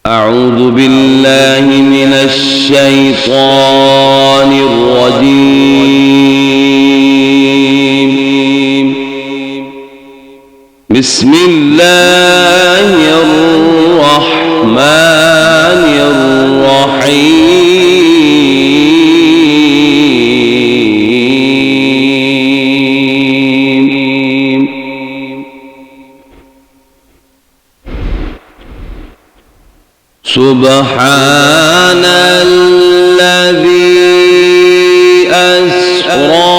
أعوذ بالله من الشيطان الرجيم. بسم الله الرحمن الرحيم. سبحان الذي أسرى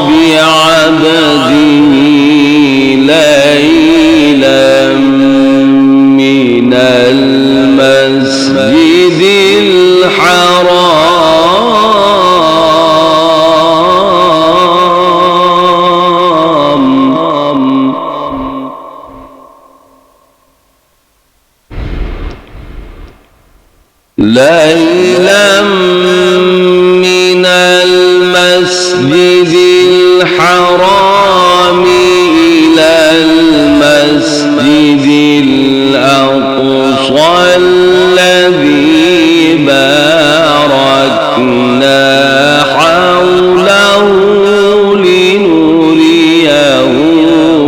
بعبده ليلا من المسجد الحرام ليلا من المسجد الحرام إلى المسجد الأقصى الذي باركنا حوله لنريه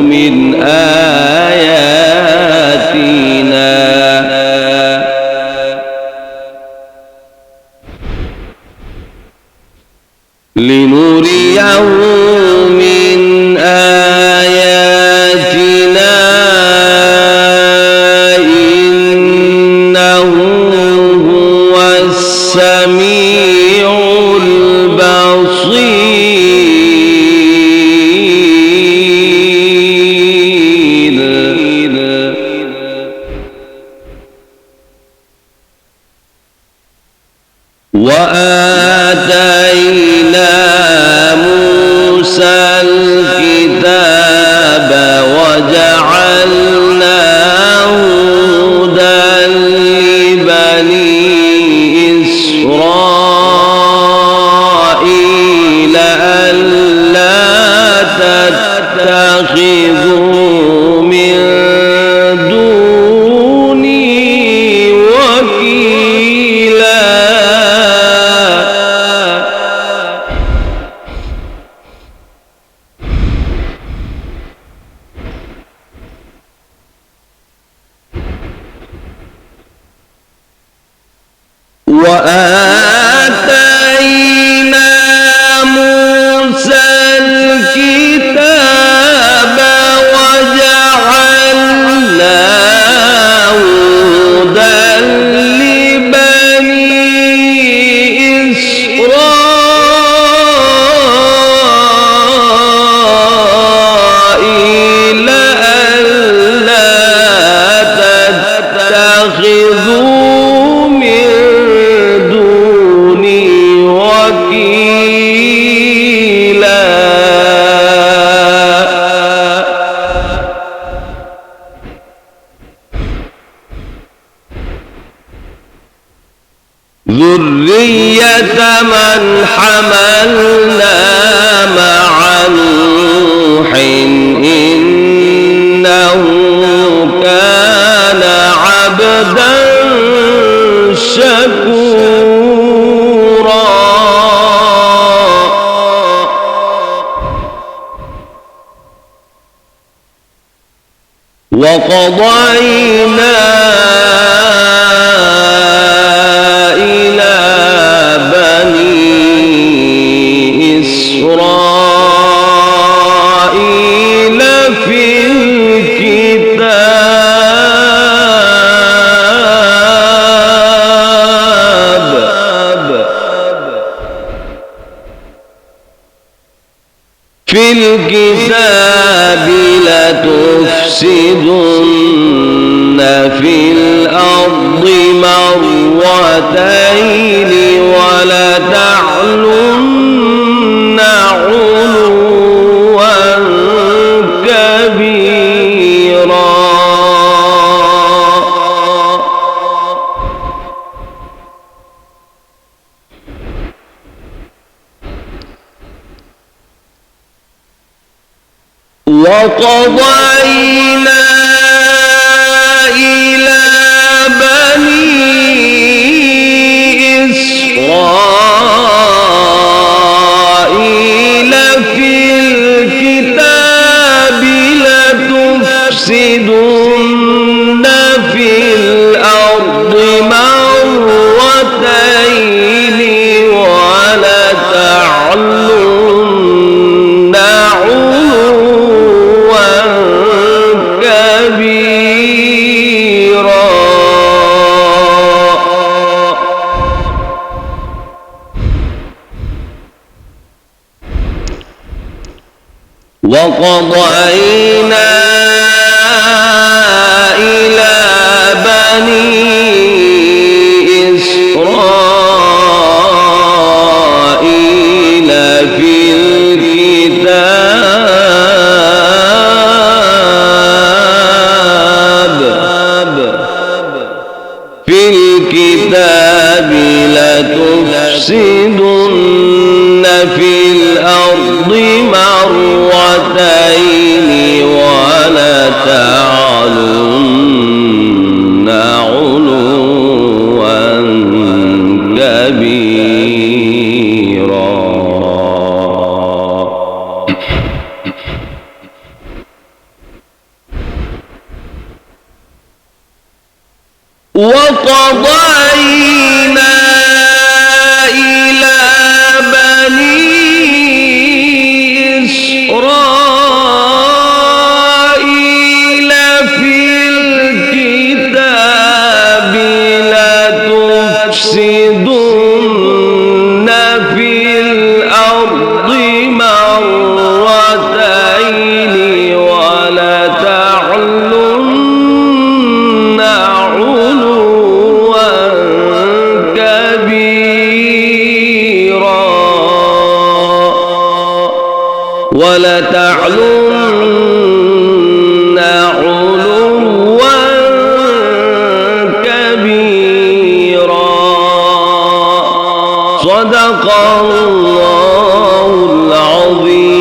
من آياتنا إنه هو السميع البصير. وآتينا موسى الكتاب وجعلناه هدى لبني إسرائيل ألا تتخذوا من دوني وكيلا. وآتينا موسى الكتاب وجعلناه هدى لبني إسرائيل ألا تتخذوا من دوني وكيلا. ذرية من حملنا مع نوح إنه كان عبدا شكورا. وقضينا إلى بني إسرائيل في الكتاب لتفسدن في الأرض مرتين ولتعلن علوا كبيرا. وقضينا إلى بني وقضينا إلى بني إسرائيل في الكتاب لتفسدن في الأرض مرتين ولتعلن علوا كبيرا. وقضينا إلى بني إسرائيل في الكتاب لتفسدن في الأرض مرتين ولتعلن علوا كبيرا. صدق الله العظيم.